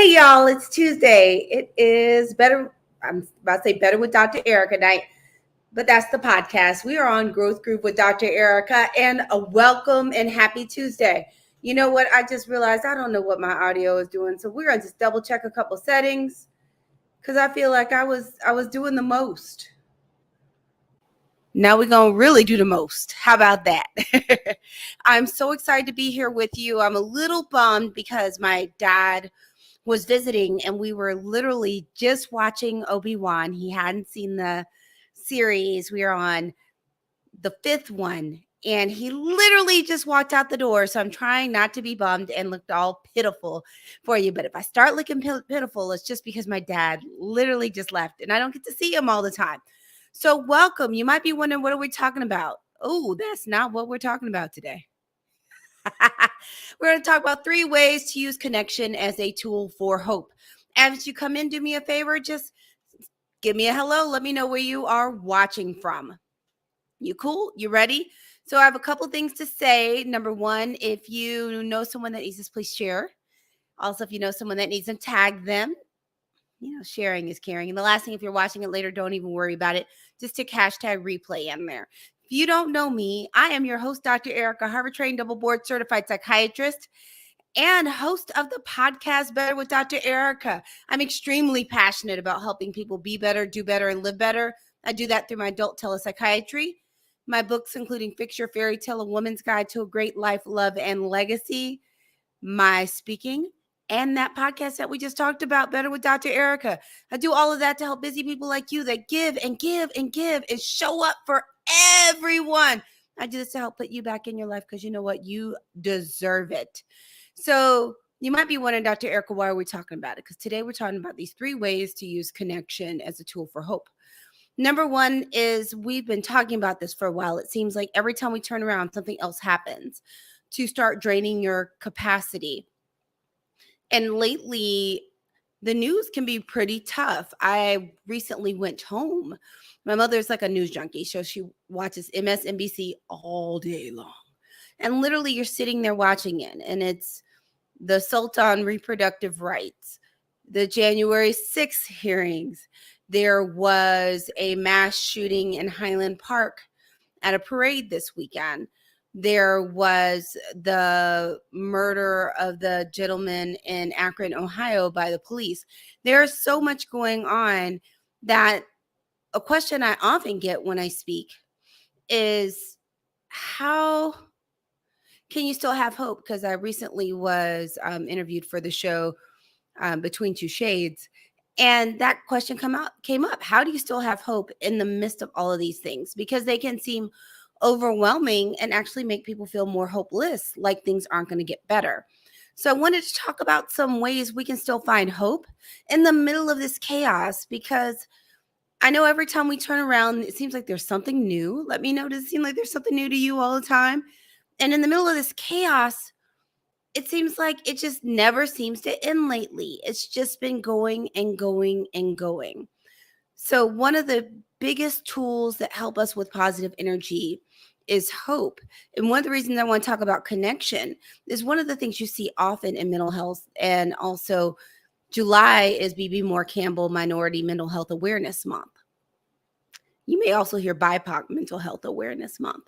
Hey y'all, it's Tuesday. It is better. I'm about to say better with Dr. Ericka night, but that's the podcast. We are on Growth Group with Dr. Ericka, and a welcome and happy Tuesday. You know what? I just realized I don't know what my audio is doing, so we're gonna just double check a couple settings because I feel like I was doing the most. Now we're going to really do the most. How about that? I'm so excited to be here with you. I'm a little bummed because my dad was visiting and we were literally just watching Obi-Wan. He hadn't seen the series. We are on the fifth one and he literally just walked out the door. So I'm trying not to be bummed and looked all pitiful for you. But if I start looking pitiful, it's just because my dad literally just left and I don't get to see him all the time. So welcome. You might be wondering, what are we talking about? Oh, that's not what we're talking about today. We're going to talk about 3 ways to use connection as a tool for hope. As you come in, do me a favor, just give me a hello. Let me know where you are watching from. You cool? You ready? So I have a couple things to say. Number 1, if you know someone that needs this, please share. Also, if you know someone that needs them, tag them. Sharing is caring. And the last thing, if you're watching it later, don't even worry about it. Just stick hashtag replay in there. If you don't know me, I am your host, Dr. Ericka, Harvard-trained, double board certified psychiatrist and host of the podcast Better with Dr. Ericka. I'm extremely passionate about helping people be better, do better, and live better. I do that through my adult telepsychiatry, my books including Fix Your Fairy Tale, A Woman's Guide to a Great Life, Love, and Legacy, my speaking, and that podcast that we just talked about, Better with Dr. Ericka. I do all of that to help busy people like you that give and give and give and show up for everyone. I do this to help put you back in your life because you know what? You deserve it. So you might be wondering, Dr. Ericka, why are we talking about it? Because today we're talking about these 3 ways to use connection as a tool for hope. Number 1 is we've been talking about this for a while. It seems like every time we turn around, something else happens to start draining your capacity. And lately, the news can be pretty tough. I recently went home. My mother's like a news junkie, so she watches MSNBC all day long. And literally, you're sitting there watching it, and it's the assault on reproductive rights, the January 6th hearings. There was a mass shooting in Highland Park at a parade this weekend. There was the murder of the gentleman in Akron, Ohio by the police. There's so much going on that a question I often get when I speak is, how can you still have hope? Because I recently was interviewed for the show Between Two Shades. And that question came up. How do you still have hope in the midst of all of these things? Because they can seem overwhelming and actually make people feel more hopeless, like things aren't going to get better. So I wanted to talk about some ways we can still find hope in the middle of this chaos, because I know every time we turn around, it seems like there's something new. Let me know, does it seem like there's something new to you all the time? And in the middle of this chaos, it seems like it just never seems to end lately. It's just been going and going and going. So one of the biggest tools that help us with positive energy is hope. And one of the reasons I want to talk about connection is one of the things you see often in mental health. And also July is BB Moore Campbell Minority Mental Health Awareness Month. You may also hear BIPOC Mental Health Awareness Month.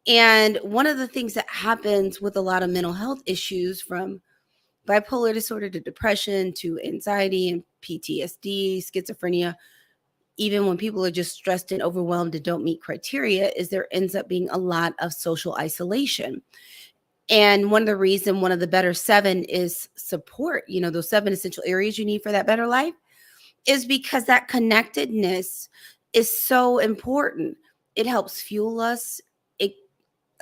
And one of the things that happens with a lot of mental health issues, from bipolar disorder to depression to anxiety and PTSD, schizophrenia, even when people are just stressed and overwhelmed and don't meet criteria, is there ends up being a lot of social isolation. And one of the better 7 is support. Those 7 essential areas you need for that better life, is because that connectedness is so important. It helps fuel us. It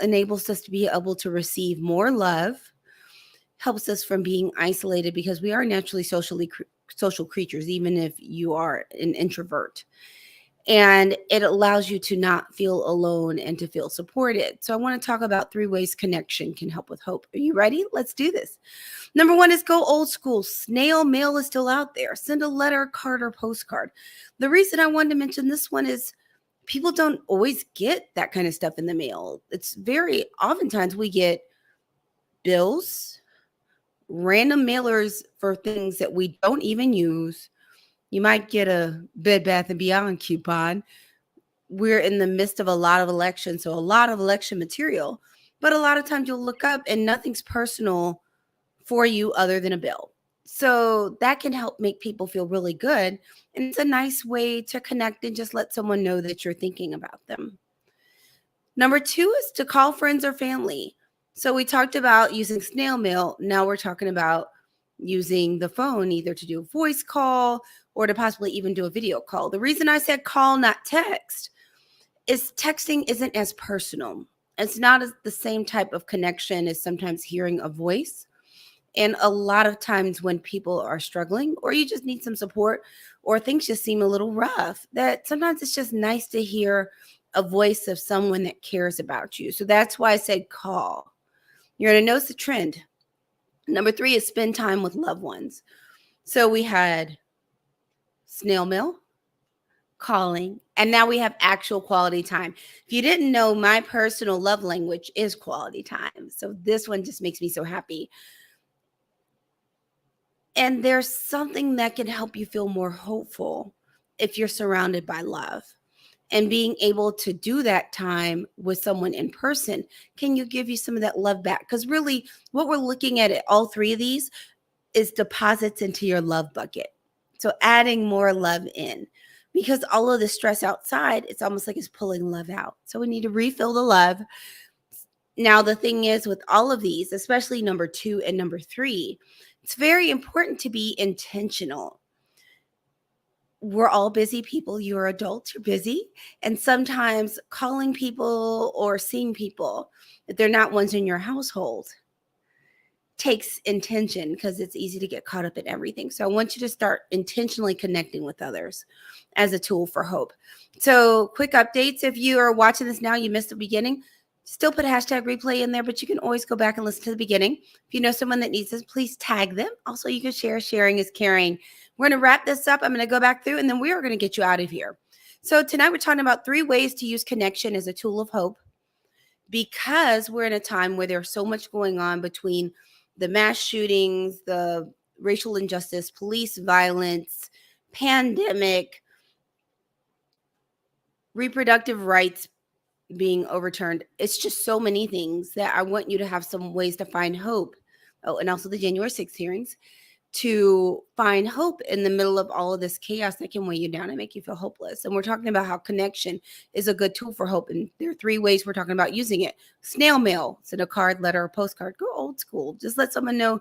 enables us to be able to receive more love, helps us from being isolated, because we are naturally social creatures, even if you are an introvert. And it allows you to not feel alone and to feel supported. So I want to talk about 3 ways connection can help with hope. Are you ready? Let's do this. Number 1 is go old school. Snail mail is still out there. Send a letter, card, or postcard. The reason I wanted to mention this one is people don't always get that kind of stuff in the mail. Oftentimes we get bills, random mailers for things that we don't even use. You might get a Bed Bath and Beyond coupon. We're in the midst of a lot of elections, so a lot of election material. But a lot of times you'll look up and nothing's personal for you other than a bill. So that can help make people feel really good. And it's a nice way to connect and just let someone know that you're thinking about them. Number 2 is to call friends or family. So we talked about using snail mail. Now we're talking about using the phone either to do a voice call or to possibly even do a video call. The reason I said call, not text, is texting isn't as personal. It's not as the same type of connection as sometimes hearing a voice. And a lot of times when people are struggling or you just need some support or things just seem a little rough, that sometimes it's just nice to hear a voice of someone that cares about you. So that's why I said call. You're going to notice the trend. Number 3 is spend time with loved ones. So we had snail mail, calling, and now we have actual quality time. If you didn't know, my personal love language is quality time. So this one just makes me so happy. And there's something that can help you feel more hopeful if you're surrounded by love. And being able to do that time with someone in person, can you give you some of that love back? Because really, what we're looking at all 3 of these is deposits into your love bucket. So adding more love in, because all of the stress outside, it's almost like it's pulling love out. So we need to refill the love. Now, the thing is with all of these, especially number 2 and number 3, it's very important to be intentional. We're all busy people. You're adults, you're busy. And sometimes calling people or seeing people, if they're not ones in your household, takes intention because it's easy to get caught up in everything. So I want you to start intentionally connecting with others as a tool for hope. So quick updates. If you are watching this now, you missed the beginning, still put a hashtag replay in there, but you can always go back and listen to the beginning. If you know someone that needs this, please tag them. Also, you can share. Sharing is caring. We're going to wrap this up. I'm going to go back through and then we are going to get you out of here. So tonight we're talking about 3 ways to use connection as a tool of hope, because we're in a time where there's so much going on between the mass shootings, the racial injustice, police violence, pandemic, reproductive rights being overturned. It's just so many things that I want you to have some ways to find hope. Oh, and also the January 6th hearings, to find hope in the middle of all of this chaos that can weigh you down and make you feel hopeless. And we're talking about how connection is a good tool for hope. And there are 3 ways we're talking about using it. Snail mail, send a card, letter, or postcard. Go old school. Just let someone know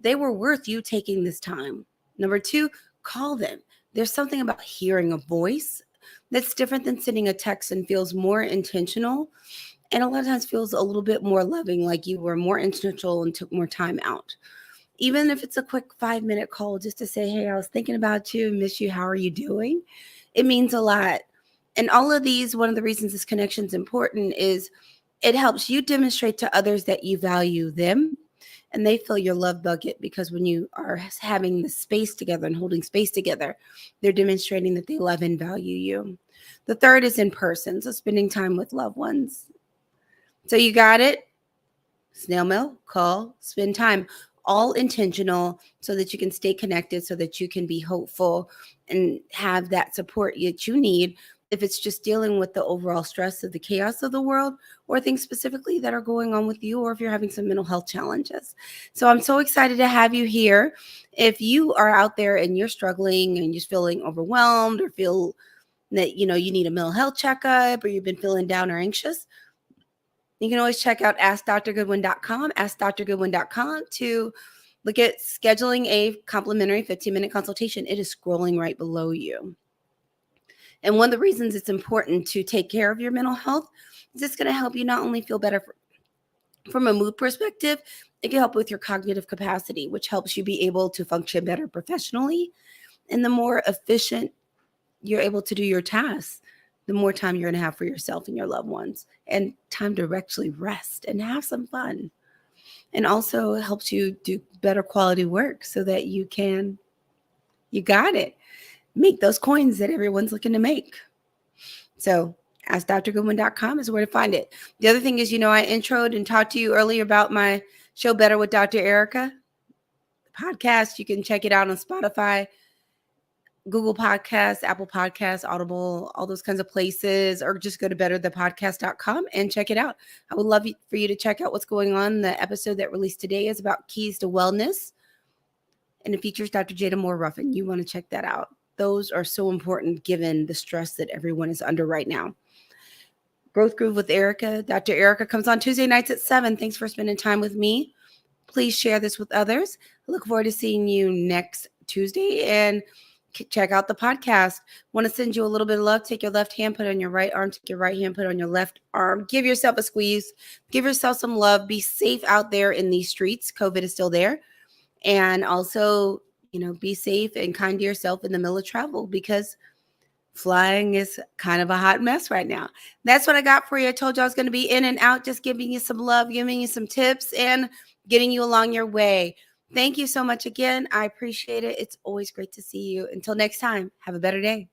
they were worth you taking this time. Number 2, call them. There's something about hearing a voice that's different than sending a text and feels more intentional. And a lot of times feels a little bit more loving, like you were more intentional and took more time out. Even if it's a quick 5-minute call just to say, hey, I was thinking about you, miss you, how are you doing? It means a lot. And all of these, one of the reasons this connection is important is it helps you demonstrate to others that you value them and they fill your love bucket, because when you are having the space together and holding space together, they're demonstrating that they love and value you. The 3rd is in person, so spending time with loved ones. So you got it? Snail mail, call, spend time. All intentional so that you can stay connected, so that you can be hopeful and have that support that you need if it's just dealing with the overall stress of the chaos of the world, or things specifically that are going on with you, or if you're having some mental health challenges. So I'm so excited to have you here. If you are out there and you're struggling and you're feeling overwhelmed or feel that you need a mental health checkup, or you've been feeling down or anxious, you can always check out AskDrGoodwin.com, AskDrGoodwin.com to look at scheduling a complimentary 15-minute consultation. It is scrolling right below you. And one of the reasons it's important to take care of your mental health is it's going to help you not only feel better from a mood perspective, it can help with your cognitive capacity, which helps you be able to function better professionally. And the more efficient you're able to do your tasks, the more time you're going to have for yourself and your loved ones, and time to actually rest and have some fun. And also it helps you do better quality work so that you got it, make those coins that everyone's looking to make. So AskDrGoodwin.com is where to find it. The other thing is, I introed and talked to you earlier about my show Better with Dr. Ericka. podcast. You can check it out on Spotify, Google Podcasts, Apple Podcasts, Audible, all those kinds of places, or just go to betterthepodcast.com and check it out. I would love for you to check out what's going on. The episode that released today is about keys to wellness, and it features Dr. Jada Moore Ruffin. You want to check that out. Those are so important given the stress that everyone is under right now. Growth Groove with Ericka. Dr. Ericka comes on Tuesday nights at 7. Thanks for spending time with me. Please share this with others. I look forward to seeing you next Tuesday, and check out the podcast. Want to send you a little bit of love. Take your left hand, put it on your right arm. Take your right hand, put it on your left arm. Give yourself a squeeze. Give yourself some love. Be safe out there in these streets. COVID is still there. And also, be safe and kind to yourself in the middle of travel, because flying is kind of a hot mess right now. That's what I got for you. I told you I was going to be in and out, just giving you some love, giving you some tips, and getting you along your way. Thank you so much again. I appreciate it. It's always great to see you. Until next time, have a better day.